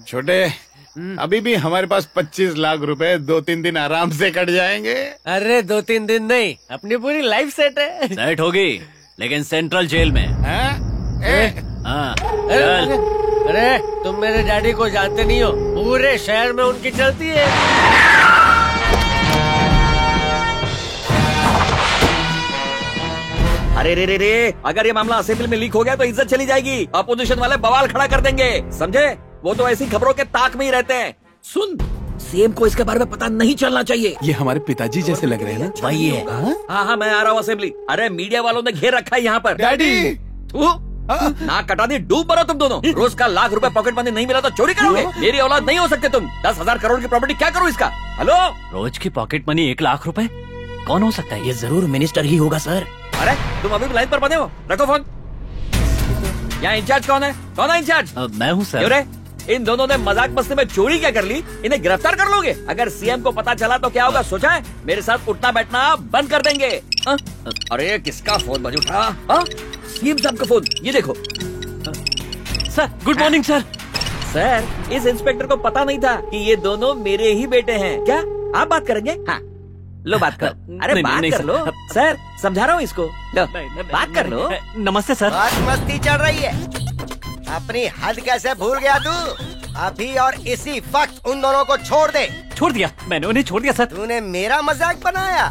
छोटे, अभी भी हमारे पास 25 लाख रुपए 2-3 दिन आराम से कट जाएंगे। अरे 2-3 दिन नहीं, अपनी पूरी लाइफ सेट है। सेट होगी, लेकिन सेंट्रल जेल में। हाँ, चल। अरे तुम मेरे डैडी को जानते नहीं हो, पूरे शहर में उनकी चलती है। अरे रे रे रे, अगर ये मामला असेंबली में लीक हो गया तो इज्जत चली जाएगी। अपोजिशन वाले बवाल खड़ा कर देंगे, समझे? वो तो ऐसी खबरों के ताक में ही रहते हैं। सुन, सीएम को इसके बारे में पता नहीं चलना चाहिए। ये हमारे पिताजी जैसे लग रहे हैं ना? वही है। हाँ, मैं आ रहा हूँ असेंबली। अरे मीडिया वालों ने घेर रखा है यहाँ पर। डैडी, नाक कटा दी, डूब मरो तुम दोनों। रोज का लाख रुपए पॉकेट मनी नहीं मिला तो चोरी करोगे? मेरी औलाद नहीं हो सकते तुम। 10,000 करोड़ की प्रॉपर्टी क्या करो इसका? हेलो, रोज की पॉकेट मनी 1 लाख रुपए कौन हो सकता है? ये जरूर मिनिस्टर ही होगा सर। अरे तुम अभी भी लाइन पर बने हो, रखो फोन। यहाँ इंचार्ज कौन है? कौन है इंचार्ज? मैं हूँ सर। इन दोनों ने मजाक मस्ती में चोरी क्या कर ली? इन्हें गिरफ्तार कर लोगे? अगर सीएम को पता चला तो क्या होगा सोचा है? मेरे साथ उठना बैठना बंद कर देंगे। अरे किसका फोन बज उठा? सीएम साहब का फोन, ये देखो। Sir good morning sir. Sir, इस इंस्पेक्टर को पता नहीं था कि ये दोनों मेरे ही बेटे हैं। क्या आप बात करेंगे? हाँ, लो बात करो। अरे बात कर लो सर, समझा रहा हूँ इसको। लो बात कर लो। नमस्ते सर। बहुत मस्ती चल रही है, अपनी हद कैसे भूल गया तू? अभी और इसी वक्त उन दोनों को छोड़ दे। छोड़ दिया? मैंने उन्हें छोड़ दिया सर। तूने मेरा मजाक बनाया,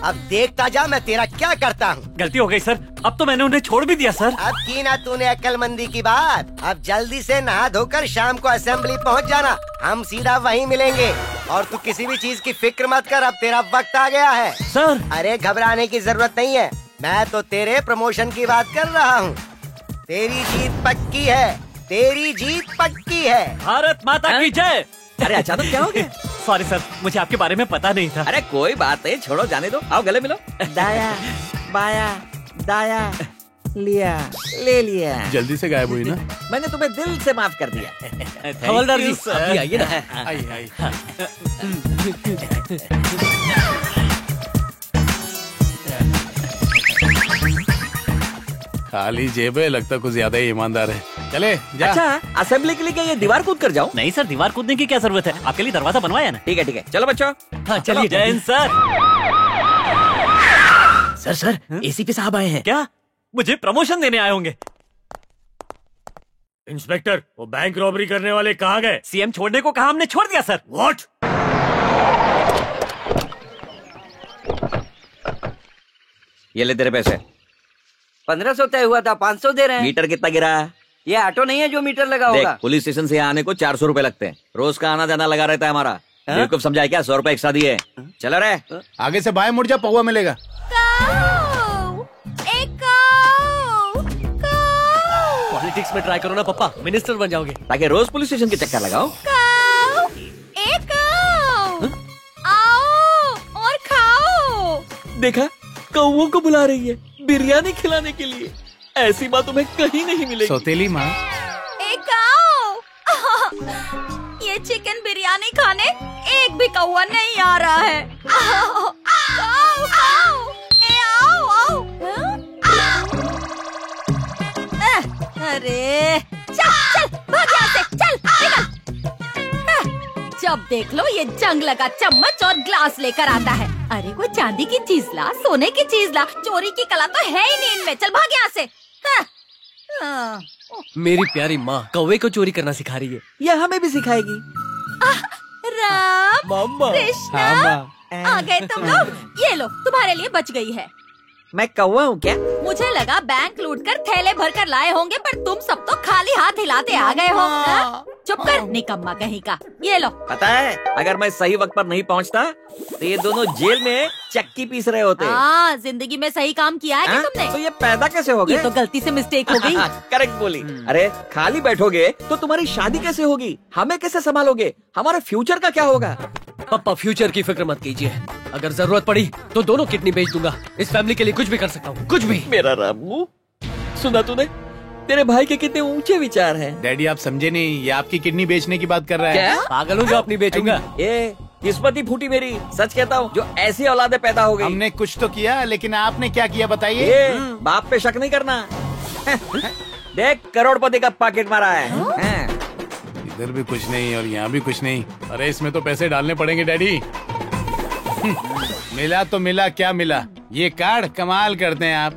अब देखता जा मैं तेरा क्या करता हूँ। गलती हो गई सर, अब तो मैंने उन्हें छोड़ भी दिया सर। अब की ना तूने अक्लमंदी की बात। अब जल्दी से नहा धोकर शाम को असेंबली पहुँच जाना, हम सीधा वहीं मिलेंगे। और तू किसी भी चीज की फिक्र मत कर, अब तेरा वक्त आ गया है सर। अरे घबराने की जरूरत नहीं है, मैं तो तेरे प्रमोशन की बात कर रहा हूँ। तेरी जीत पक्की है, तेरी जीत पक्की है। भारत माता की जय। अरे अचानक क्या हो गया? सॉरी सर, मुझे आपके बारे में पता नहीं था। अरे कोई बात नहीं, छोड़ो, जाने दो। आओ गले मिलो। दाया बाया दाया लिया ले लिया। जल्दी से गायब हुई ना? मैंने तुम्हें दिल से माफ कर दिया। हवलदार जी अभी आइए ना। आई। खाली जेब है, लगता कुछ ज्यादा ही ईमानदार है। चले जा। अच्छा, असेंबली के लिए क्या ये दीवार कूद कर जाऊं? नहीं सर, दीवार कूदने की क्या जरूरत है? आपके लिए दरवाजा बनवाया ना। ठीक है, चलो बच्चों। हाँ चलिए। जय हिंद सर। सर एसीपी साहब आए हैं। क्या? मुझे प्रमोशन देने आए होंगे। इंस्पेक्टर, वो बैंक रॉबरी करने वाले कहाँ गए? सीएम छोड़ने को कहा, हमने छोड़ दिया सर। व्हाट? ये ले तेरे पैसे। 1500 तय हुआ था, 500 दे रहे हैं। मीटर कितना गिरा? ये ऑटो नहीं है जो मीटर लगा देख, होगा। पुलिस स्टेशन से यहाँ आने को 400 रुपए लगते हैं। रोज का आना जाना लगा रहता है हमारा। बेवकूफ समझाए क्या? 100 रुपए एक्स्ट्रा दिए। चलो रे, आगे से बाएं मुड़ जा, पौवा मिलेगा। पॉलिटिक्स में ट्राई करो ना पापा, मिनिस्टर बन जाओगे। ताकि रोज पुलिस स्टेशन के चक्कर लगाओ। आओ और खाओ। देखा, कौओं को बुला रही है बिरयानी खिलाने के लिए। ऐसी बात तुम्हें कहीं नहीं मिलेगी। सौतेली माँ। एक आओ। ये चिकन बिरयानी खाने एक भी कौवा नहीं आ रहा है। आओ, आओ, आओ, ए, आओ, आओ। अरे चल भाग यहाँ से, चल निकल। जब देख लो ये जंग लगा चम्मच और ग्लास लेकर आता है। अरे कोई चांदी की चीज ला, सोने की चीज ला, चोरी की कला तो है ही नहीं इनमें। चल भाग यहाँ से। मेरी प्यारी माँ कौवे को चोरी करना सिखा रही है। ये हमें भी सिखाएगी। राम, मम्मा, कृष्णा, आ गए तुम लोग। ये लो, तुम्हारे लिए बच गई है। मैं कौवा हूँ क्या? मुझे लगा बैंक लूट कर थैले भर कर लाए होंगे, पर तुम सब तो खाली हाथ हिलाते आ गए हो। चुप कर, निकम्मा कहीं का। ये लो। पता है, अगर मैं सही वक्त पर नहीं पहुँचता तो ये दोनों जेल में चक्की पीस रहे होते। हाँ, जिंदगी में सही काम किया है क्या तुमने? तो ये पैदा कैसे हो गए? ये तो गलती से मिस्टेक हो गई। करेक्ट बोली। अरे खाली बैठोगे तो तुम्हारी शादी कैसे होगी? हमें कैसे संभालोगे? हमारे फ्यूचर का क्या होगा? पापा फ्यूचर की फिक्र मत कीजिए, अगर जरूरत पड़ी तो दोनों किडनी बेच दूंगा। इस फैमिली के लिए कुछ भी कर सकता हूँ, कुछ भी। मेरा रामू, सुना तूने? तेरे भाई के कितने ऊंचे विचार हैं। डैडी आप समझे नहीं, ये आपकी किडनी बेचने की बात कर रहा है। क्या? पागल हूँ जो अपनी बेचूंगा। ये किस्मत ही फूटी मेरी, सच कहता हूँ, जो ऐसी औलादे पैदा हो गई। हमने कुछ तो किया, लेकिन आपने क्या किया बताइए? ये बाप पे शक नहीं करना। देख करोड़पति का पॉकेट मारा है। हाँ। इधर भी कुछ नहीं और यहाँ भी कुछ नहीं। अरे इसमें तो पैसे डालने पड़ेंगे डैडी। मिला तो मिला, क्या मिला? ये कार्ड कमाल करते हैं आप।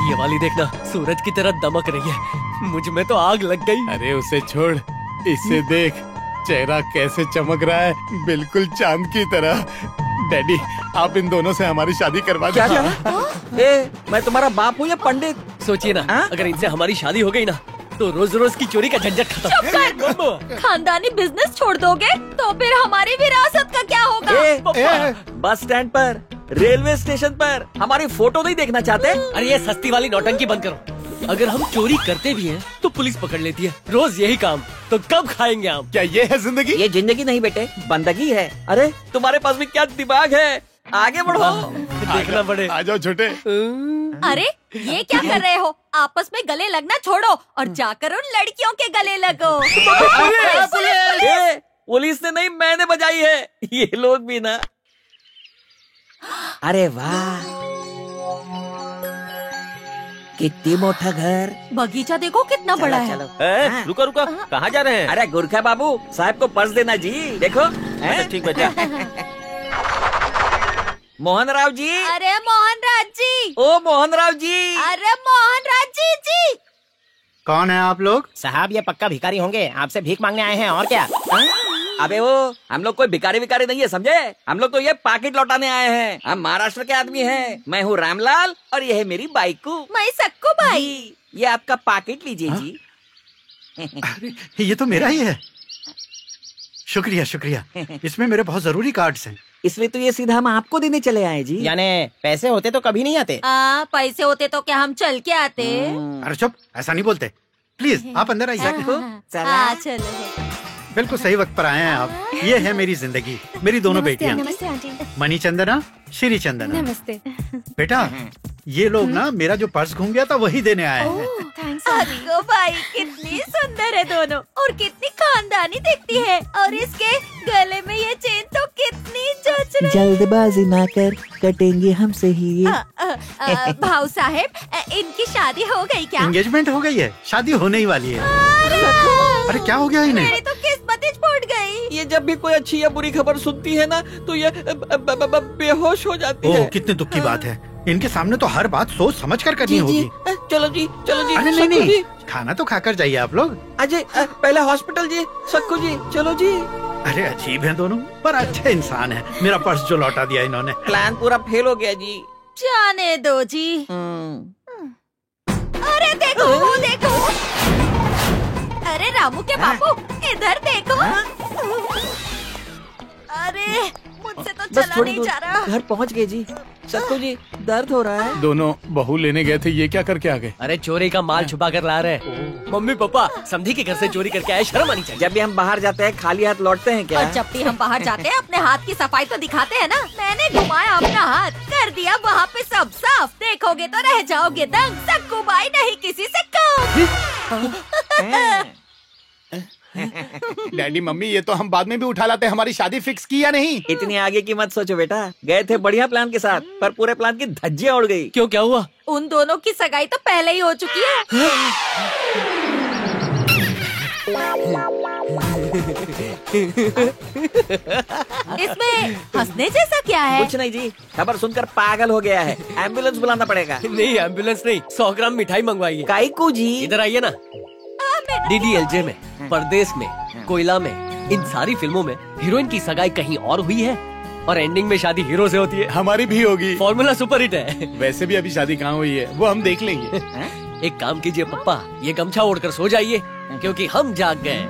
ये वाली देखना, सूरज की तरह दमक रही है। मुझ में तो आग लग गई। अरे उसे छोड़, इसे देख, चेहरा कैसे चमक रहा है, बिल्कुल चांद की तरह। डैडी, आप इन दोनों से हमारी शादी करवा क्या दीजिए। क्या? ए, मैं तुम्हारा बाप हूँ या पंडित? सोचिए ना, हाँ? अगर इनसे हमारी शादी हो गई ना, तो रोज रोज की चोरी का झंझट खत्म। खानदानी बिजनेस छोड़ दोगे तो फिर हमारी विरासत का क्या होगा? ए, बस स्टैंड पर, रेलवे स्टेशन पर हमारी फोटो नहीं देखना चाहते? अरे ये सस्ती वाली नौटंकी बंद करो। अगर हम चोरी करते भी हैं तो पुलिस पकड़ लेती है। रोज यही काम, तो कब खाएंगे हम? क्या ये है जिंदगी? ये जिंदगी नहीं बेटे, बंदगी है। अरे तुम्हारे पास भी क्या दिमाग है, आगे बढ़ो। देखना पड़े। आ जाओ छोटे। अरे ये क्या कर रहे हो? आपस में गले लगना छोड़ो और जाकर उन लड़कियों के गले लगो। ए, पुलिस ने नहीं, मैंने बजाई है। ये लोग भी ना। अरे वाह, कितनी मोटा घर। बगीचा देखो कितना बड़ा है। चलो। रुको रुको, कहाँ जा रहे हैं? अरे गुरखा बाबू साहब को पर्स देना जी। देखो। ठीक बेटा। मोहन राव जी। अरे मोहन राज जी। ओ मोहन राव जी। अरे मोहन राज जी। कौन है आप लोग? साहब ये पक्का भिखारी होंगे, आपसे भीख मांगने आए हैं और क्या? अबे वो हम लोग कोई भिखारी विकारी नहीं है, समझे? हम लोग तो ये पाकिट लौटाने आए हैं। हम महाराष्ट्र के आदमी हैं। मैं हूँ रामलाल और ये है मेरी बाइकू। मैं सक्कू भाई। ये आपका पाकिट लीजिए जी। ये तो मेरा ही है। शुक्रिया शुक्रिया। इसमें मेरे बहुत जरूरी कार्ड्स हैं। इसलिए तो ये सीधा हम आपको देने चले आए जी। यानी पैसे होते तो कभी नहीं आते। पैसे होते तो क्या हम चल के आते? अरे चुप, ऐसा नहीं बोलते। प्लीज आप अंदर आइए। हाँ, चलो। बिल्कुल सही वक्त पर आए हैं आप। ये है मेरी जिंदगी, मेरी दोनों बेटियां, नमस्ते आंटी। मणि चंदना, श्री चंदना। नमस्ते। बेटा, ये लोग ना मेरा जो पर्स घूम गया था वही देने आए हैं। अक्को भाई कितनी सुंदर है दोनों, और कितनी खानदानी दिखती है, और इसके गले में ये चेन तो कितनी जच रही है। जल्दबाजी ना कर, कटेंगे हमसे ही ये। भाऊ साहेब, इनकी शादी हो गई क्या? एंगेजमेंट हो गई है, शादी होने ही वाली है। अरे क्या हो गया इन्हें? मेरी तो किस्मत ही फूट गई। ये जब भी कोई अच्छी या बुरी खबर सुनती है ना, तो ये बेहोश हो जाती है। ओह, कितनी दुख की बात है। इनके सामने तो हर बात सोच समझ कर करनी होगी। चलो जी, चलो जी। अरे नहीं नहीं, खाना तो खाकर जाइए आप लोग। अजय पहले हॉस्पिटल जी, सक्कू जी, चलो जी। अरे अजीब हैं दोनों, पर अच्छे इंसान हैं। मेरा पर्स जो लौटा दिया इन्होंने। प्लान पूरा फेल हो गया जी। जाने दो जी। अरे देखो वो देखो। अरे रामू के बापू, इधर देखो। अरे मुझसे तो बस चला थोड़ी नहीं दूर, जा रहा। घर पहुंच गए जी। सक्कू जी, दर्द हो रहा है। दोनों बहू लेने गए थे, ये क्या करके आ गए? अरे चोरी का माल छुपा कर ला रहे। मम्मी पापा समधी के घर से चोरी करके आए, शर्म आनी चाहिए। जब भी हम बाहर जाते हैं खाली हाथ लौटते हैं क्या? और जब भी हम बाहर जाते हैं अपने हाथ की सफाई तो दिखाते हैं ना। मैंने घुमाया अपना हाथ, कर दिया वहाँ पे सब साफ। देखोगे तो रह जाओगे दंग। सक्कू भाई नहीं किसी से कम। डैडी मम्मी, ये तो हम बाद में भी उठा लाते। हमारी शादी फिक्स की या नहीं? इतनी आगे की मत सोचो बेटा। गए थे बढ़िया प्लान के साथ, पर पूरे प्लान की धज्जियां उड़ गई। क्यों, क्या हुआ? उन दोनों की सगाई तो पहले ही हो चुकी है। इसमें हंसने जैसा क्या है? कुछ नहीं जी, खबर सुनकर पागल हो गया है। एम्बुलेंस बुलाना पड़ेगा। नहीं एम्बुलेंस नहीं, 100 ग्राम मिठाई मंगवाइए। काईकू जी, इधर आइए ना। DDLJ में, परदेश में, कोयला में, इन सारी फिल्मों में हीरोइन की सगाई कहीं और हुई है और एंडिंग में शादी हीरो से होती है। हमारी भी होगी। फॉर्मूला सुपर हिट है। वैसे भी अभी शादी कहाँ हुई है, वो हम देख लेंगे। एक काम कीजिए पप्पा, ये गमछा ओढ़कर सो जाइए, क्योंकि हम जाग गए।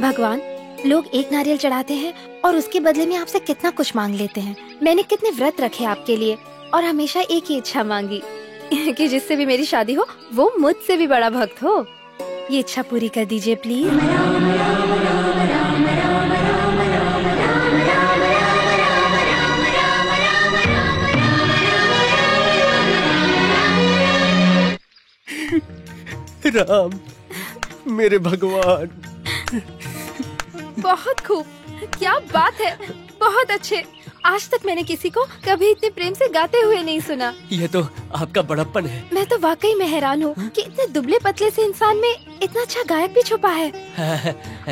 भगवान, लोग एक नारियल चढ़ाते हैं और उसके बदले में आपसे कितना कुछ मांग लेते हैं। मैंने कितने व्रत रखे आपके लिए और हमेशा एक ही इच्छा मांगी कि जिससे भी मेरी शादी हो वो मुझसे भी बड़ा भक्त हो। ये इच्छा पूरी कर दीजिए प्लीज। राम, मेरे भगवान। बहुत खूब, क्या बात है, बहुत अच्छे। आज तक मैंने किसी को कभी इतने प्रेम से गाते हुए नहीं सुना। ये तो आपका बड़प्पन है। मैं तो वाकई में हैरान हूँ कि इतने दुबले पतले से इंसान में इतना अच्छा गायक भी छुपा है।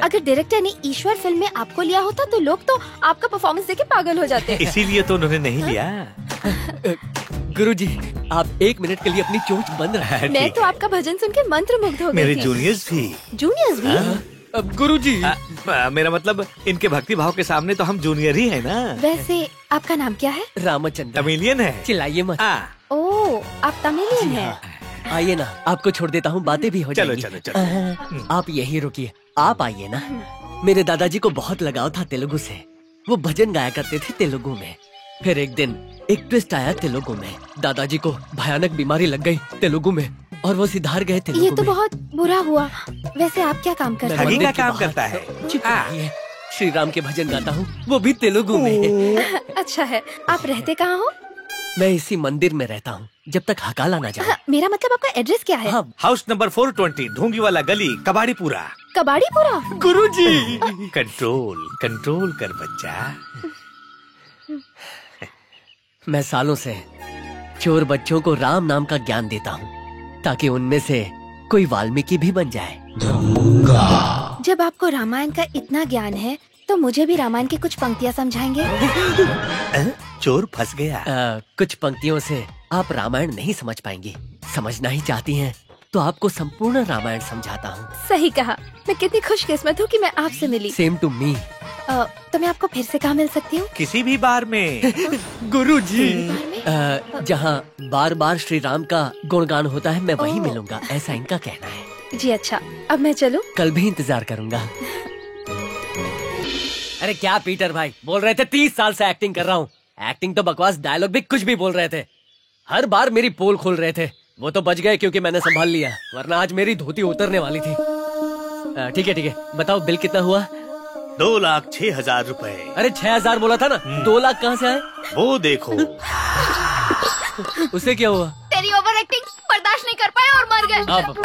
अगर डायरेक्टर ने ईश्वर फिल्म में आपको लिया होता तो लोग तो आपका परफॉर्मेंस देख के पागल हो जाते। इसीलिए तो उन्होंने नहीं लिया। गुरुजी, आप 1 मिनट के लिए अपनी चोंच बंद रखें। मैं तो आपका भजन सुन के मंत्र मुग्ध हो गई मेरे थी। जूनियर्स भी। जूनियर्स भी? अब गुरुजी, मेरा मतलब इनके भक्ति भाव के सामने तो हम जूनियर ही है ना। वैसे आपका नाम क्या है? रामचंद्र। तमिलियन है। चिल्लाइए मत। ओह, आप तमिलियन हैं। आइए ना, आपको छोड़ देता हूँ, बातें भी हो चलो जाएंगी। चलो चलो। आप यहीं रुकिए, आप आइए ना। मेरे दादाजी को बहुत लगाव था तेलुगु से। वो भजन गाया करते थे तेलुगु में। फिर एक दिन एक ट्विस्ट आया तेलुगु में। दादाजी को भयानक बीमारी लग गई तेलुगु में और वो सिधार गए तेलुगु ये तो में। बहुत बुरा हुआ। वैसे आप क्या काम करते मंदिर ठगी का के काम बाहर करता है। चुप रहिए। श्री राम के भजन गाता हूँ, वो भी तेलुगु में। हैं? अच्छा है। आप रहते कहाँ हो? मैं इसी मंदिर में रहता हूँ जब तक हकाला ना जाए। मेरा मतलब आपका एड्रेस क्या है? हाँ, हाउस नंबर 420, ढोंगी वाला गली, कबाड़ीपुरा। कबाड़ीपुरा? गुरुजी। कंट्रोल कंट्रोल कर बच्चा। मैं सालों से चोर बच्चों को राम नाम का ज्ञान देता हूँ ताकि उनमें से कोई वाल्मीकि भी बन जाए। जब आपको रामायण का इतना ज्ञान है तो मुझे भी रामायण की कुछ पंक्तियाँ समझाएंगे? चोर फंस गया। कुछ पंक्तियों से आप रामायण नहीं समझ पाएंगी। समझना ही चाहती हैं तो आपको संपूर्ण रामायण समझाता हूँ। सही कहा। मैं कितनी खुशकिस्मत हूँ कि मैं आपसे मिली। Same to me. तो मैं आपको फिर से कहाँ मिल सकती हूँ? किसी भी बार में। गुरुजी, बार में? जहाँ बार बार श्री राम का गुणगान होता है मैं वहीं मिलूंगा, ऐसा इनका कहना है। जी अच्छा, अब मैं चलूँ? कल भी इंतजार करूंगा। अरे क्या पीटर भाई, बोल रहे थे 30 साल से एक्टिंग कर रहा हूँ। एक्टिंग तो बकवास, डायलॉग भी कुछ भी बोल रहे थे। हर बार मेरी पोल खोल रहे थे। वो तो बच गए क्योंकि मैंने संभाल लिया, वरना आज मेरी धोती उतरने वाली थी। ठीक है, बताओ बिल कितना हुआ? 2,06,000 रुपए। अरे 6,000 बोला था ना, 2 लाख कहाँ से आए? वो देखो। उसे क्या हुआ? तेरी ओवर एक्टिंग बर्दाश्त नहीं कर पाए और मर गए। अब